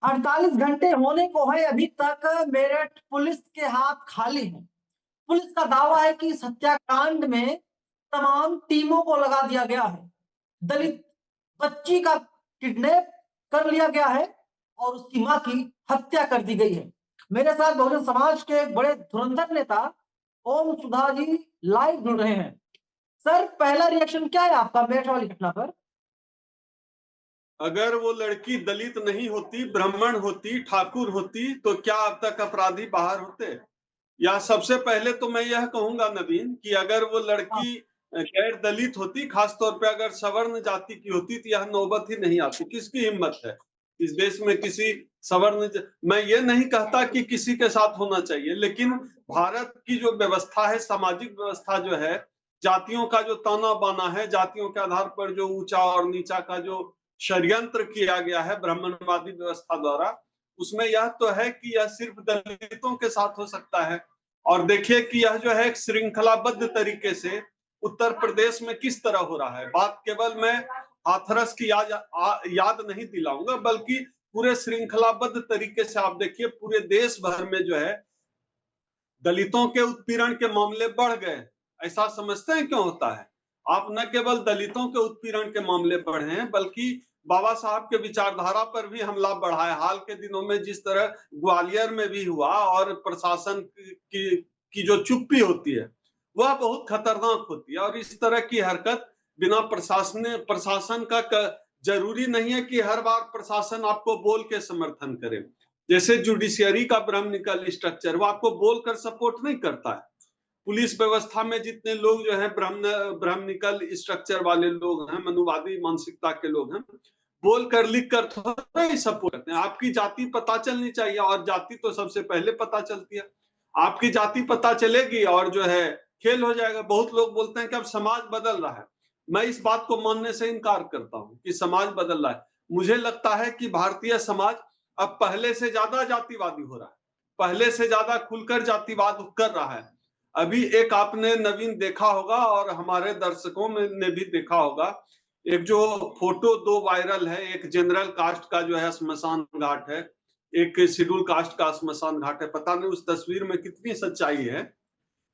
48 घंटे होने को है, अभी तक मेरठ पुलिस के हाथ खाली हैं। पुलिस का दावा है कि इस हत्याकांड में तमाम टीमों को लगा दिया गया है। दलित बच्ची का किडनैप कर लिया गया है और उसकी मां की हत्या कर दी गई है। मेरे साथ बहुजन समाज के एक बड़े धुरंधर नेता ओम सुधा जी लाइव जुड़ रहे हैं। सर, पहला रिएक्शन क्या है आपका मेरठ वाली घटना पर? अगर वो लड़की दलित नहीं होती, ब्राह्मण होती, ठाकुर होती, तो क्या अब तक अपराधी बाहर होते? या सबसे पहले तो मैं यह कहूंगा नवीन कि अगर वो लड़की गैर दलित होती, खासतौर पे अगर सवर्ण जाति की होती, तो यह नौबत ही नहीं आती। किसकी हिम्मत है इस देश में किसी मैं ये नहीं कहता कि किसी के साथ होना चाहिए, लेकिन भारत की जो व्यवस्था है, सामाजिक व्यवस्था जो है, जातियों का जो ताना बाना है, जातियों के आधार पर जो ऊंचा और नीचा का जो षड्यंत्र किया गया है ब्राह्मणवादी व्यवस्था द्वारा, उसमें यह तो है कि यह सिर्फ दलितों के साथ हो सकता है। और देखिए कि यह जो है एक श्रृंखलाबद्ध तरीके से उत्तर प्रदेश में किस तरह हो रहा है। बात केवल मैं हाथरस की याद नहीं दिलाऊंगा, बल्कि पूरे श्रृंखलाबद्ध तरीके से आप देखिए पूरे देश भर में जो है दलितों के उत्पीड़न के मामले बढ़ गए। ऐसा समझते हैं क्यों होता है? आप न केवल दलितों के उत्पीड़न के मामले बढ़े हैं, बल्कि बाबा साहब के विचारधारा पर भी हमला बढ़ा है। हाल के दिनों में जिस तरह ग्वालियर में भी हुआ, और प्रशासन की जो चुप्पी होती है वह बहुत खतरनाक होती है। और इस तरह की हरकत बिना प्रशासन का जरूरी नहीं है कि हर बार प्रशासन आपको बोल के समर्थन करे। जैसे जुडिशियरी का ब्राह्मणिकल स्ट्रक्चर, वो आपको बोलकर सपोर्ट नहीं करता है। पुलिस व्यवस्था में जितने लोग जो है ब्राह्मणिकल स्ट्रक्चर वाले लोग हैं, मनुवादी मानसिकता के लोग हैं, बोलकर लिख कर थोड़ा ही सपोर्ट करते हैं। आपकी जाति पता चलनी चाहिए, और जाति तो सबसे पहले पता चलती है। आपकी जाति पता चलेगी और जो है खेल हो जाएगा। बहुत लोग बोलते हैं कि अब समाज बदल रहा है। मैं इस बात को मानने से इनकार करता हूं कि समाज बदल रहा है। मुझे लगता है कि भारतीय समाज अब पहले से ज्यादा जातिवादी हो रहा है, पहले से ज्यादा खुलकर जातिवाद कर रहा है। अभी एक आपने नवीन देखा होगा, और हमारे दर्शकों में ने भी देखा होगा, एक जो फोटो दो वायरल है, एक जनरल कास्ट का जो है स्मशान घाट है, एक शेड्यूल कास्ट का स्मशान घाट है। पता नहीं उस तस्वीर में कितनी सच्चाई है,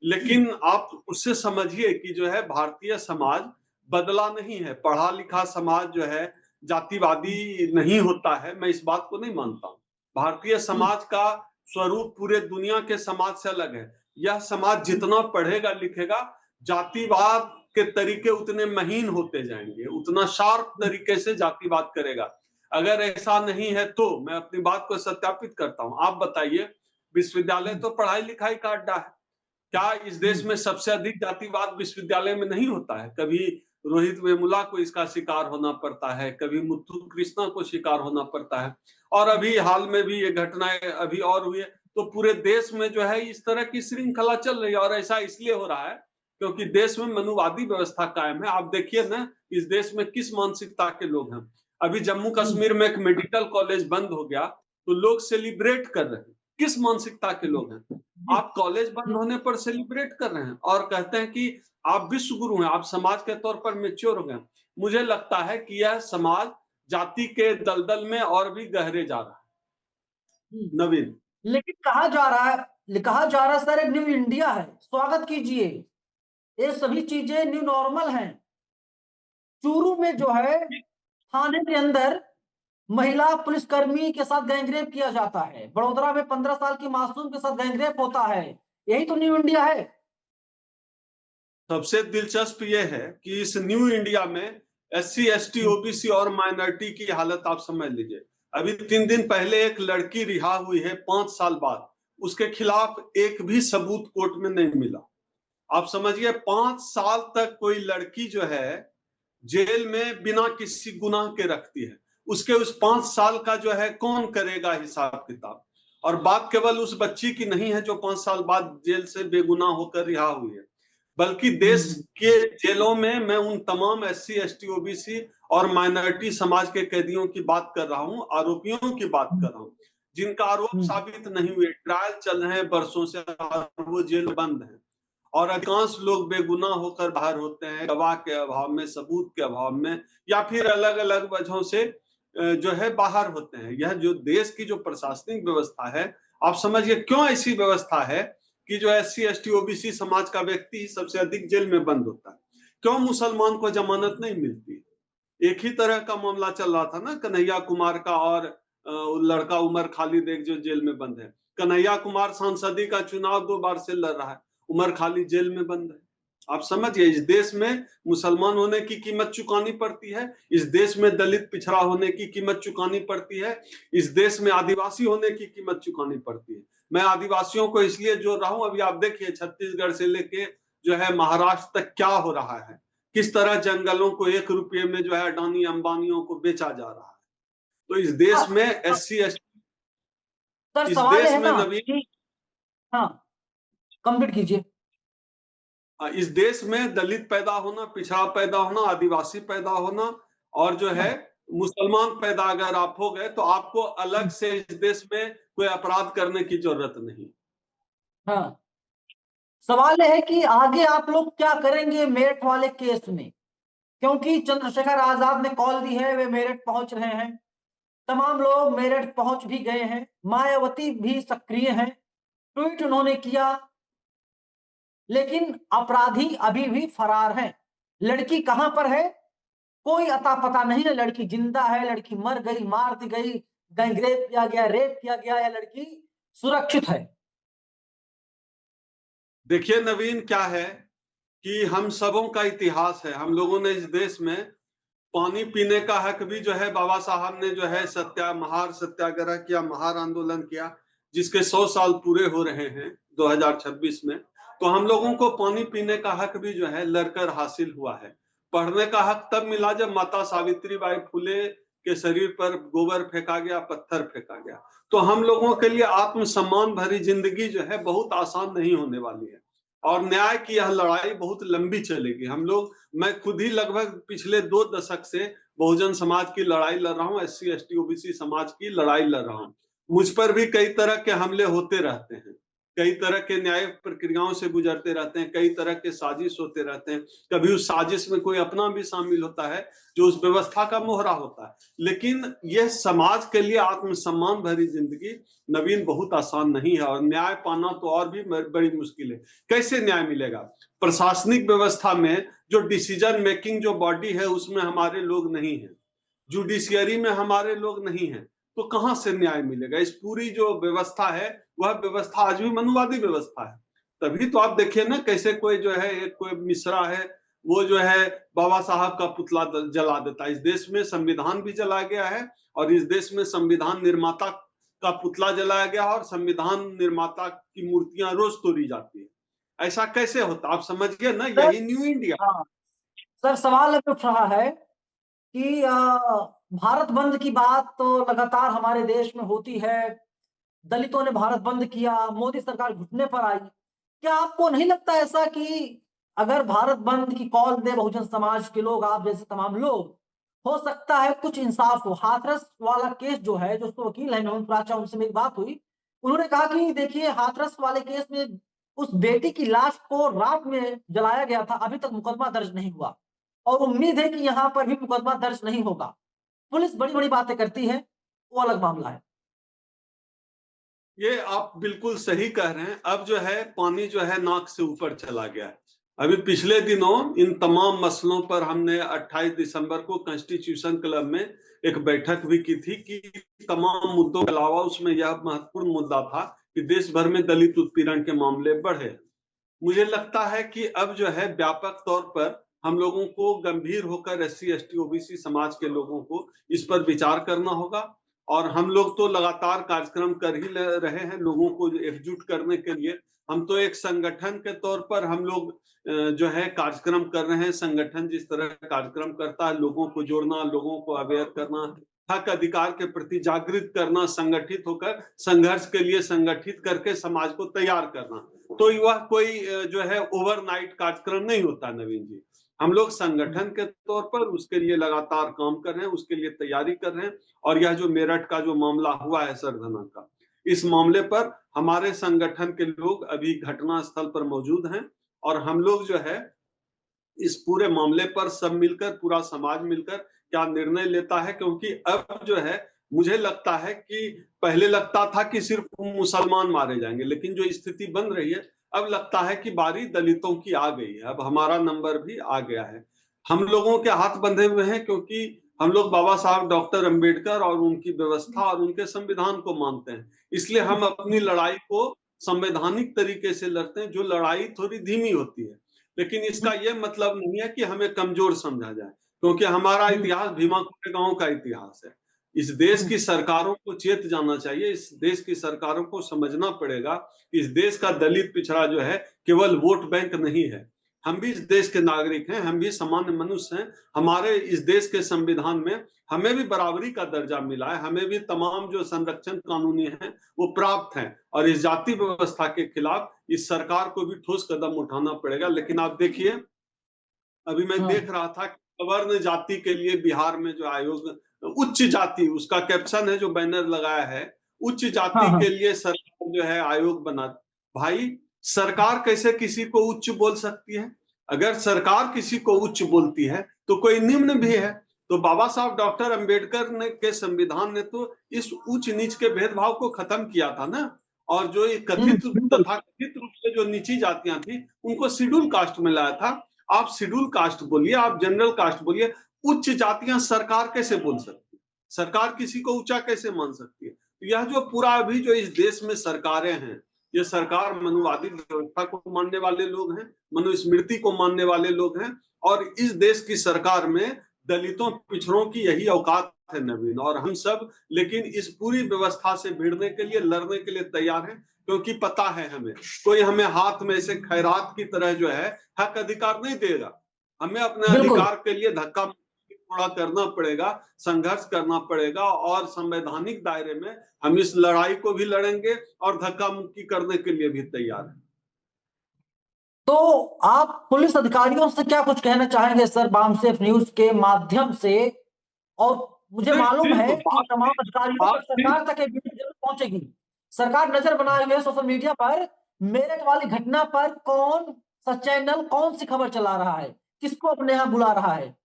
लेकिन आप उससे समझिए कि जो है भारतीय समाज बदला नहीं है। पढ़ा लिखा समाज जो है जातिवादी नहीं होता है, मैं इस बात को नहीं मानता हूं। भारतीय समाज का स्वरूप पूरे दुनिया के समाज से अलग है। यह समाज जितना पढ़ेगा लिखेगा, जातिवाद के तरीके उतने महीन होते जाएंगे, उतना शार्प तरीके से जातिवाद करेगा। अगर ऐसा नहीं है तो मैं अपनी बात को सत्यापित करता हूं। आप बताइए, विश्वविद्यालय तो पढ़ाई लिखाई का अड्डा है। क्या इस देश में सबसे अधिक जातिवाद विश्वविद्यालय में नहीं होता है? कभी रोहित वेमुला को इसका शिकार होना पड़ता है, कभी मुथु कृष्णा को शिकार होना पड़ता है, और अभी हाल में भी ये घटनाएं अभी और हुई है। तो पूरे देश में जो है इस तरह की श्रृंखला चल रही है, और ऐसा इसलिए हो रहा है क्योंकि देश में मनुवादी व्यवस्था कायम है। आप देखिए ना, इस देश में किस मानसिकता के लोग हैं। अभी जम्मू कश्मीर में एक मेडिकल कॉलेज बंद हो गया तो लोग सेलिब्रेट कर रहे हैं। किस मानसिकता के लोग हैं? आप कॉलेज बंद होने पर सेलिब्रेट कर रहे हैं और कहते हैं कि आप विश्व गुरु हैं, आप समाज के तौर पर मैच्योर हो गए। मुझे लगता है कि यह समाज जाति के दलदल में और भी गहरे जा रहा है। नवीन, लेकिन कहा जा रहा है सर, एक न्यू इंडिया है, स्वागत कीजिए, ये सभी चीजें न्यू नॉर्मल हैं। चूरू में जो है, थाने के अंदर महिला पुलिसकर्मी के साथ गैंगरेप किया जाता है। बड़ोदरा में 15 साल की मासूम के साथ गैंगरेप होता है। यही तो न्यू इंडिया है। सबसे दिलचस्प यह है कि इस न्यू इंडिया में SC ST OBC और माइनॉरिटी की हालत आप समझ लीजिए। अभी 3 दिन पहले एक लड़की रिहा हुई है 5 साल बाद, उसके खिलाफ एक भी सबूत कोर्ट में नहीं मिला। आप समझिए 5 साल तक कोई लड़की जो है जेल में बिना किसी गुनाह के रखती है, उसके उस 5 साल का जो है कौन करेगा हिसाब किताब। और बात केवल उस बच्ची की नहीं है जो 5 साल बाद जेल से बेगुनाह होकर रिहा हुई है, बल्कि देश के जेलों में मैं उन तमाम SC ST OBC और माइनॉरिटी समाज के कैदियों की बात कर रहा हूं, आरोपियों की बात कर रहा हूं, जिनका आरोप साबित नहीं हुए, ट्रायल चल रहे हैं बरसों से और वो जेल बंद है। और अधिकांश लोग बेगुनाह होकर बाहर होते हैं, गवाह के अभाव में, सबूत के अभाव में, या फिर अलग अलग वजहों से जो है बाहर होते हैं। यह जो देश की जो प्रशासनिक व्यवस्था है, आप समझिए क्यों ऐसी व्यवस्था है कि जो SC ST OBC समाज का व्यक्ति ही सबसे अधिक जेल में बंद होता है। क्यों मुसलमान को जमानत नहीं मिलती? एक ही तरह का मामला चल रहा था ना कन्हैया कुमार का और लड़का उमर खालिद एक जो जेल में बंद है। कन्हैया कुमार सांसदी का चुनाव 2 बार से लड़ रहा है, उमर खालिद जेल में बंद है। आप समझिए इस देश में मुसलमान होने की कीमत चुकानी पड़ती है, इस देश में दलित पिछड़ा होने की कीमत चुकानी पड़ती है, इस देश में आदिवासी होने की कीमत चुकानी पड़ती है। मैं आदिवासियों को इसलिए जोड़ रहा हूं, अभी आप देखिए छत्तीसगढ़ से लेके जो है महाराष्ट्र तक क्या हो रहा है, किस तरह जंगलों को 1 रुपये में जो है अडानी अंबानियों को बेचा जा रहा है। तो इस देश में SC ST सर इस सवाल ये देश है में ना नवीन कि हाँ, कंप्लीट कीजिए। इस देश में दलित पैदा होना, पिछड़ा पैदा होना, आदिवासी पैदा होना और जो है मुसलमान पैदा अगर आप हो गए तो आपको अलग से इस देश में कोई अपराध करने की जरूरत नहीं। हाँ, सवाल यह है कि आगे आप लोग क्या करेंगे मेरठ वाले केस में, क्योंकि चंद्रशेखर आजाद ने कॉल दी है, वे मेरठ पहुंच रहे हैं, तमाम लोग मेरठ पहुंच भी गए हैं, मायावती भी सक्रिय हैं, ट्वीट उन्होंने किया, लेकिन अपराधी अभी भी फरार हैं। लड़की कहां पर है कोई अता पता नहीं है, लड़की जिंदा है, लड़की मर गई, मार दी गई, गैंगरेप किया गया, रेप किया गया, या लड़की सुरक्षित है। देखिए नवीन क्या है कि हम सबों का इतिहास है, हम लोगों ने इस देश में पानी पीने का हक भी जो है बाबा साहब ने जो है महार सत्याग्रह किया, महार आंदोलन किया, जिसके 100 साल पूरे हो रहे हैं 2026 में। तो हम लोगों को पानी पीने का हक भी जो है लड़कर हासिल हुआ है। पढ़ने का हक तब मिला जब माता सावित्रीबाई फुले के शरीर पर गोबर फेंका गया, पत्थर फेंका गया। तो हम लोगों के लिए आत्मसम्मान भरी जिंदगी जो है बहुत आसान नहीं होने वाली है और न्याय की यह लड़ाई बहुत लंबी चलेगी। हम लोग, मैं खुद ही लगभग पिछले 2 दशक से बहुजन समाज की लड़ाई लड़ रहा हूँ, SC ST OBC समाज की लड़ाई लड़ रहा हूँ। मुझ पर भी कई तरह के हमले होते रहते हैं, कई तरह के न्याय प्रक्रियाओं से गुजरते रहते हैं, कई तरह के साजिश होते रहते हैं। कभी उस साजिश में कोई अपना भी शामिल होता है जो उस व्यवस्था का मोहरा होता है। लेकिन यह समाज के लिए आत्मसम्मान भरी जिंदगी नवीन बहुत आसान नहीं है और न्याय पाना तो और भी बड़ी मुश्किल है। कैसे न्याय मिलेगा? प्रशासनिक व्यवस्था में जो डिसीजन मेकिंग जो बॉडी है उसमें हमारे लोग नहीं है, जुडिशियरी में हमारे लोग नहीं है, तो कहां से न्याय मिलेगा? इस पूरी जो व्यवस्था है वह व्यवस्था आज भी मनुवादी व्यवस्था है। तभी तो आप देखिए ना कैसे कोई जो है, एक कोई मिश्रा है, वो जो है बाबा साहब का पुतला जला देता है। इस देश में संविधान भी जलाया गया है और इस देश में संविधान निर्माता का पुतला जलाया गया और संविधान निर्माता की मूर्तियां रोज तोड़ी जाती है। ऐसा कैसे होता? आप समझिए ना, सर यही न्यू इंडिया। हाँ, सर सवाल अब उठ रहा है कि भारत बंद की बात तो लगातार हमारे देश में होती है, दलितों ने भारत बंद किया, मोदी सरकार घुटने पर आई। क्या आपको नहीं लगता ऐसा कि अगर भारत बंद की कॉल दे बहुजन समाज के लोग, आप जैसे तमाम लोग, हो सकता है कुछ इंसाफ हो? हाथरस वाला केस जो है, जो उसके वकील है नोन प्राचा, उनसे मेरी बात हुई, उन्होंने कहा कि देखिए हाथरस वाले केस में उस बेटी की लाश को रात में जलाया गया था, अभी तक मुकदमा दर्ज नहीं हुआ और उम्मीद है कि यहाँ पर भी मुकदमा दर्ज नहीं होगा। पुलिस बड़ी बड़ी बातें करती है, वो अलग मामला है। ये आप बिल्कुल सही कह रहे हैं। अब जो है पानी जो है नाक से ऊपर चला गया है। अभी पिछले दिनों इन तमाम मसलों पर हमने 28 दिसंबर को कॉन्स्टिट्यूशन क्लब में एक बैठक भी की थी कि तमाम मुद्दों के अलावा उसमें यह महत्वपूर्ण मुद्दा था कि देश भर में दलित उत्पीड़न के मामले बढ़े। मुझे लगता है कि अब जो है व्यापक तौर पर हम लोगों को गंभीर होकर SC ST OBC समाज के लोगों को इस पर विचार करना होगा और हम लोग तो लगातार कार्यक्रम कर ही रहे हैं लोगों को एकजुट करने के लिए। हम तो एक संगठन के तौर पर हम लोग जो है कार्यक्रम कर रहे हैं। संगठन जिस तरह कार्यक्रम करता है, लोगों को जोड़ना, लोगों को अवेयर करना, हक अधिकार के प्रति जागृत करना, संगठित होकर संघर्ष के लिए संगठित करके समाज को तैयार करना, तो वह कोई जो है ओवरनाइट कार्यक्रम नहीं होता नवीन जी। हम लोग संगठन के तौर पर उसके लिए लगातार काम कर रहे हैं, उसके लिए तैयारी कर रहे हैं। और यह जो मेरठ का जो मामला हुआ है सरधना का, इस मामले पर हमारे संगठन के लोग अभी घटना स्थल पर मौजूद हैं और हम लोग जो है इस पूरे मामले पर सब मिलकर, पूरा समाज मिलकर क्या निर्णय लेता है, क्योंकि अब जो है मुझे लगता है कि पहले लगता था कि सिर्फ मुसलमान मारे जाएंगे, लेकिन जो स्थिति बन रही है अब लगता है कि बारी दलितों की आ गई है, अब हमारा नंबर भी आ गया है। हम लोगों के हाथ बंधे हुए हैं, क्योंकि हम लोग बाबा साहब डॉक्टर अंबेडकर और उनकी व्यवस्था और उनके संविधान को मानते हैं, इसलिए हम अपनी लड़ाई को संवैधानिक तरीके से लड़ते हैं, जो लड़ाई थोड़ी धीमी होती है। लेकिन इसका यह मतलब नहीं है कि हमें कमजोर समझा जाए, क्योंकि हमारा इतिहास भीमा कोरेगांव का इतिहास है। इस देश की सरकारों को चेत जाना चाहिए, इस देश की सरकारों को समझना पड़ेगा कि इस देश का दलित पिछड़ा जो है केवल वोट बैंक नहीं है, हम भी इस देश के नागरिक हैं, हम भी सामान्य मनुष्य हैं। हमारे इस देश के संविधान में हमें भी बराबरी का दर्जा मिला है, हमें भी तमाम जो संरक्षण कानूनी हैं वो प्राप्त हैं, और इस जाति व्यवस्था के खिलाफ इस सरकार को भी ठोस कदम उठाना पड़ेगा। लेकिन आप देखिए, अभी मैं देख रहा था कि सवर्ण जाति के लिए बिहार में जो आयोग, उच्च जाति, उसका कैप्शन है जो बैनर लगाया है, उच्च जाति के लिए सरकार जो है आयोग बना। भाई, सरकार कैसे किसी को उच्च बोल सकती है? अगर सरकार किसी को उच्च बोलती है तो कोई निम्न भी है। तो बाबा साहब डॉक्टर अंबेडकर ने के संविधान ने तो इस उच्च नीच के भेदभाव को खत्म किया था ना, और जो ये कथित बिल्कुल। तथा कथित रूप से जो नीची जातियां थी उनको शेड्यूल कास्ट में लाया था। आप शेड्यूल कास्ट बोलिए, आप जनरल कास्ट बोलिए, उच्च जातियां सरकार कैसे बोल सकती है? सरकार किसी को ऊंचा कैसे मान सकती है? तो यह जो पूरा अभी जो इस देश में सरकारें हैं, ये सरकार मनुवादी व्यवस्था को मानने वाले लोग हैं, मनुस्मृति को मानने वाले लोग हैं, और इस देश की सरकार में दलितों पिछड़ों की यही औकात है नवीन, और हम सब लेकिन इस पूरी व्यवस्था से भिड़ने के लिए, लड़ने के लिए तैयार हैं, क्योंकि पता है हमें कोई हमें हाथ में ऐसे खैरात की तरह जो है हक अधिकार नहीं देगा। हमें अपने बिल्कुल। अधिकार के लिए धक्का थोड़ा करना पड़ेगा, संघर्ष करना पड़ेगा, और संवैधानिक दायरे में हम इस लड़ाई को भी लड़ेंगे और धक्का मुक्की करने के लिए भी तैयार हैं। तो आप पुलिस अधिकारियों से क्या कुछ कहना चाहेंगे सर, बामसेफ न्यूज के माध्यम से? और मुझे नहीं, मालूम सिर्फ है कि तमाम अधिकारियों बात तक, सरकार तक ये वीडियो जरूर पहुंचेगी। सरकार नजर बनाए हुए है सोशल मीडिया पर, मेरठ वाली घटना पर कौन सा चैनल कौन सी खबर चला रहा है, किसको अपने यहाँ बुला रहा है।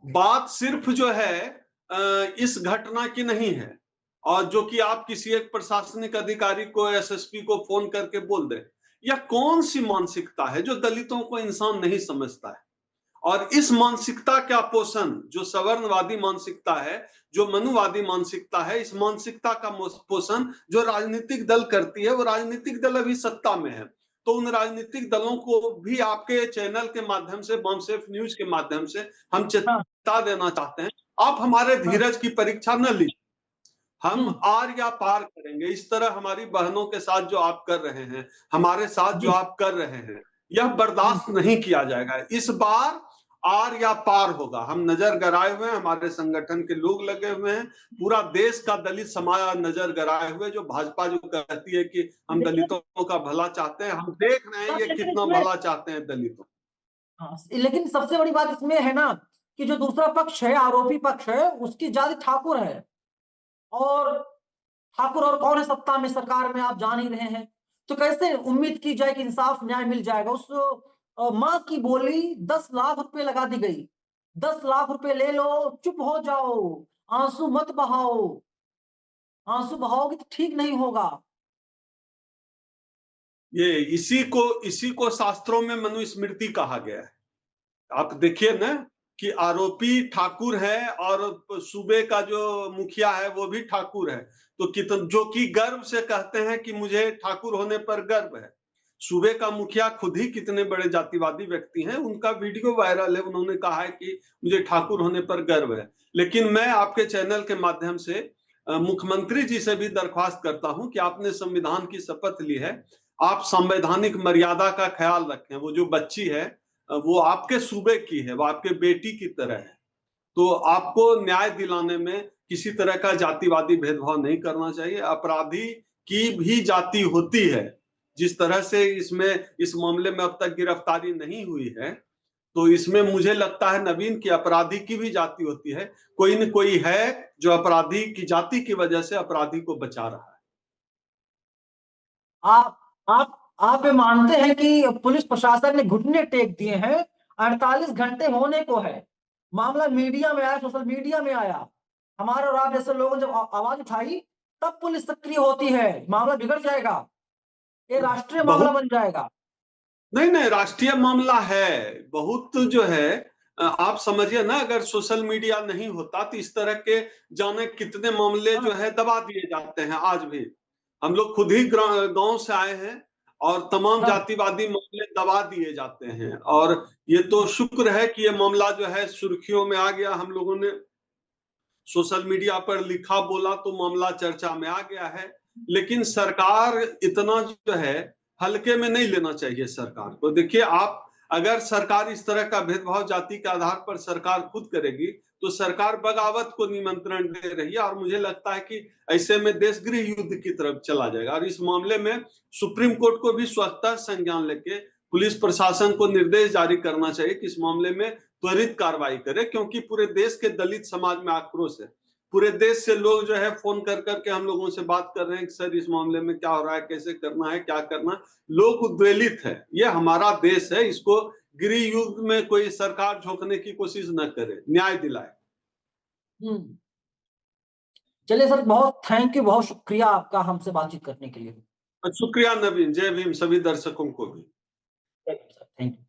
बात सिर्फ जो है इस घटना की नहीं है, और जो कि आप किसी एक प्रशासनिक अधिकारी को, एसएसपी को फोन करके बोल दें, यह कौन सी मानसिकता है जो दलितों को इंसान नहीं समझता है? और इस मानसिकता का पोषण, जो सवर्णवादी मानसिकता है, जो मनुवादी मानसिकता है, इस मानसिकता का पोषण जो राजनीतिक दल करती है, वो राजनीतिक दल अभी सत्ता में है, तो उन राजनीतिक दलों को भी आपके चैनल के माध्यम से, बामसेफ न्यूज के माध्यम से हम चेता देना चाहते हैं, आप हमारे धीरज की परीक्षा न लीजिए। हम आर या पार करेंगे, इस तरह हमारी बहनों के साथ जो आप कर रहे हैं, हमारे साथ जो आप कर रहे हैं, यह बर्दाश्त नहीं किया जाएगा। इस बार आर या पार होगा। हम नजर गराए हुए हैं, हमारे संगठन के लोग लगे हुए हैं, पूरा देश का दलित समाज नजर गराए हुए, जो भाजपा जो कहती है कि हम दलितों का भला चाहते हैं, हम देख रहे हैं ये लेकिन कितना इसमें, भला चाहते हैं दलितों। लेकिन सबसे बड़ी बात इसमें है ना कि जो दूसरा पक्ष है, आरोपी पक्ष है, उसकी जाति ठाकुर है। और ठाकुर और कौन है सत्ता में, सरकार में, आप जान ही रहे हैं। तो कैसे उम्मीद की जाए कि इंसाफ न्याय मिल जाएगा? उस माँ की बोली 10 लाख रुपए लगा दी गई। 10 लाख रुपए ले लो, चुप हो जाओ, आंसू मत बहाओ। आंसू बहाओगे तो ठीक नहीं होगा। ये इसी को शास्त्रों में मनुस्मृति कहा गया है। आप देखिए ना कि आरोपी ठाकुर है, और सूबे का जो मुखिया है वो भी ठाकुर है, तो जो कि गर्व से कहते हैं कि मुझे ठाकुर होने पर गर्व है। सूबे का मुखिया खुद ही कितने बड़े जातिवादी व्यक्ति हैं, उनका वीडियो वायरल है, उन्होंने कहा है कि मुझे ठाकुर होने पर गर्व है। लेकिन मैं आपके चैनल के माध्यम से मुख्यमंत्री जी से भी दरख्वास्त करता हूं कि आपने संविधान की शपथ ली है, आप संवैधानिक मर्यादा का ख्याल रखें। वो जो बच्ची है वो आपके सूबे की है, वो आपके बेटी की तरह है, तो आपको न्याय दिलाने में किसी तरह का जातिवादी भेदभाव नहीं करना चाहिए। अपराधी की भी जाति होती है, जिस तरह से इसमें इस मामले में अब तक गिरफ्तारी नहीं हुई है, तो इसमें मुझे लगता है नवीन की अपराधी की भी जाति होती है, कोई न कोई है जो अपराधी की जाति की वजह से अपराधी को बचा रहा है। आप आप ये मानते हैं कि पुलिस प्रशासन ने घुटने टेक दिए हैं? 48 घंटे होने को है, मामला मीडिया में आया, सोशल मीडिया में आया, हमारे और आप जैसे लोगों ने जब आवाज उठाई तब पुलिस सक्रिय होती है, मामला बिगड़ जाएगा, ये राष्ट्रीय मामला बहुत बन जाएगा। नहीं नहीं, राष्ट्रीय मामला है बहुत जो है। आप समझिए ना, अगर सोशल मीडिया नहीं होता तो इस तरह के जाने कितने मामले जो है दबा दिए जाते हैं। आज भी हम लोग खुद ही गांव से आए हैं और तमाम हाँ, जातिवादी मामले दबा दिए जाते हैं। और ये तो शुक्र है कि ये मामला जो है सुर्खियों में आ गया। हम लोगों ने सोशल मीडिया पर लिखा बोला तो मामला चर्चा में आ गया है। लेकिन सरकार इतना जो है हल्के में नहीं लेना चाहिए सरकार को। देखिए, आप अगर सरकार इस तरह का भेदभाव जाति के आधार पर सरकार खुद करेगी तो सरकार बगावत को निमंत्रण दे रही है। और मुझे लगता है कि ऐसे में देश गृह युद्ध की तरफ चला जाएगा। और इस मामले में सुप्रीम कोर्ट को भी स्वतः संज्ञान लेके पुलिस प्रशासन को निर्देश जारी करना चाहिए कि इस मामले में त्वरित कार्रवाई करे, क्योंकि पूरे देश के दलित समाज में आक्रोश है। पूरे देश से लोग जो है फोन कर करके हम लोगों से बात कर रहे हैं कि सर इस मामले में क्या हो रहा है, कैसे करना है, क्या करना है। लोग उद्वेलित है। ये हमारा देश है, इसको गृह युद्ध में कोई सरकार झोंकने की कोशिश न करे, न्याय दिलाए। चलिए सर, बहुत थैंक यू, बहुत शुक्रिया आपका हमसे बातचीत करने के लिए। शुक्रिया नवीन, जय भीम सभी दर्शकों को भी। Thank you.